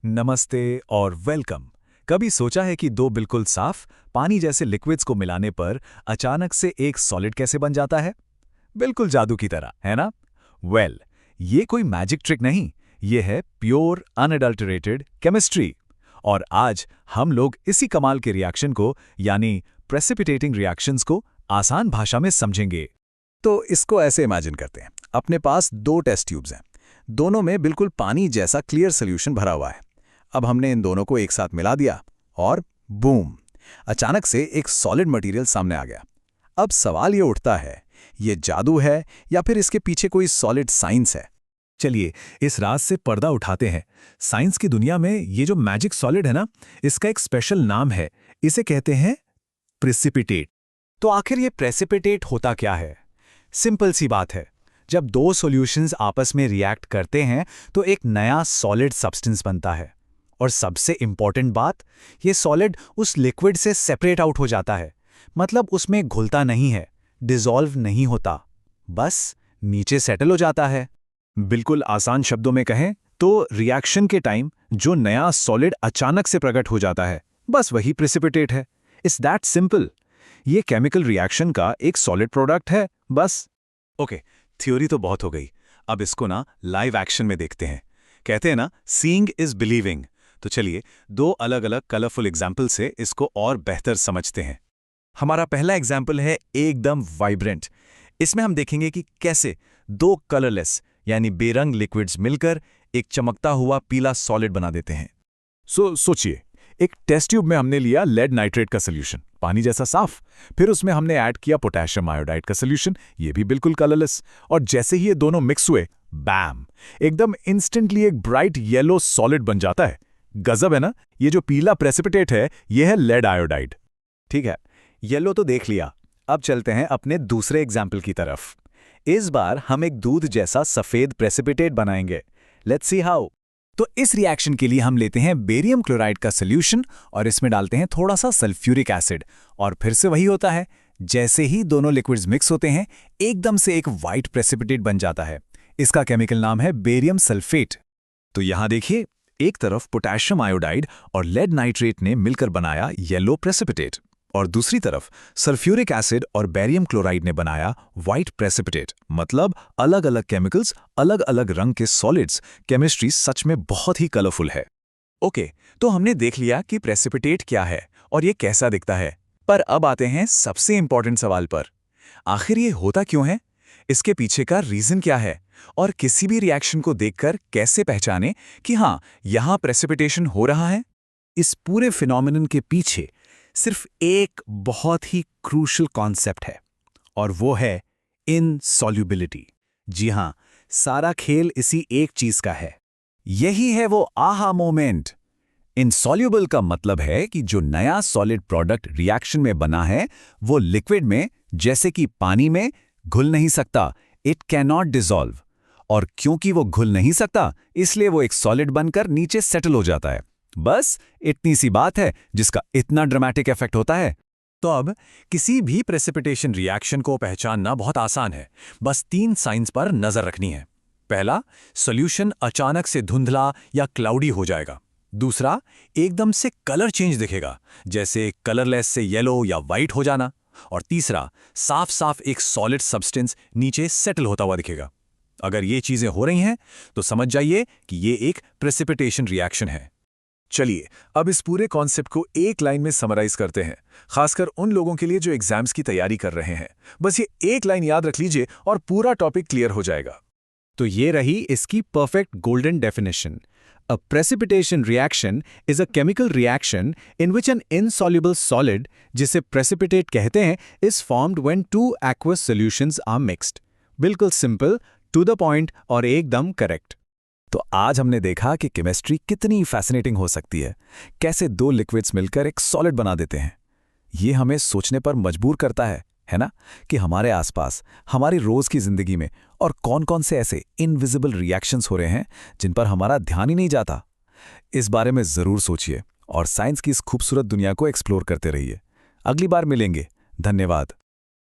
नमस्ते और वेलकम। कभी सोचा है कि दो बिल्कुल साफ पानी जैसे लिक्विड्स को मिलाने पर अचानक से एक सॉलिड कैसे बन जाता है? बिल्कुल जादू की तरह, है ना? ये कोई मैजिक ट्रिक नहीं, ये है प्योर अनअडल्टरेटेड केमिस्ट्री। और आज हम लोग इसी कमाल के रिएक्शन को यानी प्रेसिपिटेटिंग रिएक्शंस को आसान भाषा में समझेंगे। तो इसको ऐसे इमेजिन करते हैं, अपने पास दो टेस्ट ट्यूब्स हैं, दोनों में बिल्कुल पानी जैसा क्लियर सोल्यूशन भरा हुआ है। अब हमने इन दोनों को एक साथ मिला दिया और बूम, अचानक से एक सॉलिड मटेरियल सामने आ गया। अब सवाल ये उठता है, ये जादू है या फिर इसके पीछे कोई सॉलिड साइंस है? चलिए इस राज से पर्दा उठाते हैं। साइंस की दुनिया में ये जो मैजिक सॉलिड है ना, इसका एक स्पेशल नाम है, इसे कहते हैं प्रेसिपिटेट। तो आखिर ये प्रेसिपिटेट होता क्या है? सिंपल सी बात है, जब दो सॉल्यूशंस आपस में रिएक्ट करते हैं तो एक नया सॉलिड सब्सटेंस बनता है। और सबसे इंपॉर्टेंट बात, ये सॉलिड उस लिक्विड से सेपरेट आउट हो जाता है, मतलब उसमें घुलता नहीं है, डिसॉल्व नहीं होता, बस नीचे सेटल हो जाता है। बिल्कुल आसान शब्दों में कहें तो रिएक्शन के टाइम जो नया सॉलिड अचानक से प्रकट हो जाता है, बस वही प्रेसिपिटेट है। It's that simple. ये केमिकल रिएक्शन का एक सॉलिड प्रोडक्ट है, बस। ओके, थ्योरी तो बहुत हो गई, अब इसको ना लाइव एक्शन में देखते हैं। कहते हैं ना, सीइंग इज बिलीविंग। तो चलिए दो अलग अलग कलरफुल एग्जाम्पल से इसको और बेहतर समझते हैं। हमारा पहला एग्जाम्पल है एकदम वाइब्रेंट। इसमें हम देखेंगे कि कैसे दो कलरलेस यानी बेरंग लिक्विड्स मिलकर एक चमकता हुआ पीला सॉलिड बना देते हैं। सोचिए, एक टेस्ट ट्यूब में हमने लिया लेड नाइट्रेट का सोल्यूशन, पानी जैसा साफ। फिर उसमें हमने ऐड किया पोटेशियम आयोडाइड का सोल्यूशन, ये भी बिल्कुल कलरलेस। और जैसे ही ये दोनों मिक्स हुए, बैम, एकदम इंस्टेंटली एक ब्राइट येलो सॉलिड बन जाता है। गजब है ना? ये जो पीला प्रेसिपिटेट है, ये है लेड आयोडाइड। ठीक है, येलो तो देख लिया, अब चलते हैं अपने दूसरे एग्जाम्पल की तरफ। इस बार हम एक दूध जैसा सफेद प्रेसिपिटेट बनाएंगे। Let's see how. तो इस रिएक्शन के लिए हम लेते हैं बेरियम क्लोराइड का सोल्यूशन और इसमें डालते हैं थोड़ा सा सल्फ्यूरिक एसिड, और फिर से वही होता है, जैसे ही दोनों लिक्विड्स मिक्स होते हैं एकदम से एक व्हाइट प्रेसिपिटेट बन जाता है। इसका केमिकल नाम है बेरियम सल्फेट। तो यहां देखिए, एक तरफ पोटेशियम आयोडाइड और लेड नाइट्रेट ने मिलकर बनाया येलो प्रेसिपिटेट, और दूसरी तरफ सल्फ्यूरिक एसिड और बेरियम क्लोराइड ने बनाया व्हाइट प्रेसिपिटेट। मतलब अलग अलग केमिकल्स, अलग अलग रंग के सॉलिड्स। केमिस्ट्री सच में बहुत ही कलरफुल है। ओके, तो हमने देख लिया कि प्रेसिपिटेट क्या है और ये कैसा दिखता है। पर अब आते हैं सबसे इंपॉर्टेंट सवाल पर, आखिर ये होता क्यों है? इसके पीछे का रीजन क्या है? और किसी भी रिएक्शन को देखकर कैसे पहचाने कि हाँ, यहां प्रेसिपिटेशन हो रहा है? इस पूरे फिनोमिनन के पीछे सिर्फ एक बहुत ही क्रूशियल कॉन्सेप्ट है, और वो है इनसॉल्युबिलिटी। जी हां, सारा खेल इसी एक चीज का है। यही है वो आहा मोमेंट। इनसॉल्युबल का मतलब है कि जो नया सॉलिड प्रोडक्ट रिएक्शन में बना है, वो लिक्विड में, जैसे कि पानी में, घुल नहीं सकता। It can not dissolve. और क्योंकि वो घुल नहीं सकता, इसलिए वो एक सॉलिड बनकर नीचे सेटल हो जाता है। बस इतनी सी बात है जिसका इतना ड्रामेटिक इफेक्ट होता है। तो अब किसी भी प्रेसिपिटेशन रिएक्शन को पहचानना बहुत आसान है। बस तीन साइंस पर नजर रखनी है। पहला, सॉल्यूशन अचानक से धुंधला या क्लाउडी हो जाएगा। दूसरा, एकदम से कलर चेंज दिखेगा, जैसे कलरलेस से येलो या वाइट हो जाना। और तीसरा, साफ साफ एक सॉलिड सब्सटेंस नीचे सेटल होता हुआ दिखेगा। अगर ये चीजें हो रही हैं तो समझ जाइए कि ये एक प्रेसिपिटेशन रिएक्शन है। चलिए अब इस पूरे कॉन्सेप्ट को एक लाइन में समराइज करते हैं, खासकर उन लोगों के लिए जो एग्जाम्स की तैयारी कर रहे हैं। बस ये एक लाइन याद रख लीजिए और पूरा टॉपिक क्लियर हो जाएगा। तो ये रही इसकी perfect golden definition. A precipitation reaction is a chemical reaction in which an insoluble solid, जिसे precipitate कहते हैं, is formed when two aqueous solutions are mixed. बिल्कुल सिंपल, टू द पॉइंट और एकदम करेक्ट। तो आज हमने देखा कि केमिस्ट्री कितनी फैसिनेटिंग हो सकती है, कैसे दो लिक्विड्स मिलकर एक सॉलिड बना देते हैं। ये हमें सोचने पर मजबूर करता है ना, कि हमारे आसपास, हमारी रोज की जिंदगी में और कौन कौन से ऐसे इनविजिबल रिएक्शंस हो रहे हैं जिन पर हमारा ध्यान ही नहीं जाता। इस बारे में जरूर सोचिए और साइंस की इस खूबसूरत दुनिया को एक्सप्लोर करते रहिए। अगली बार मिलेंगे। धन्यवाद।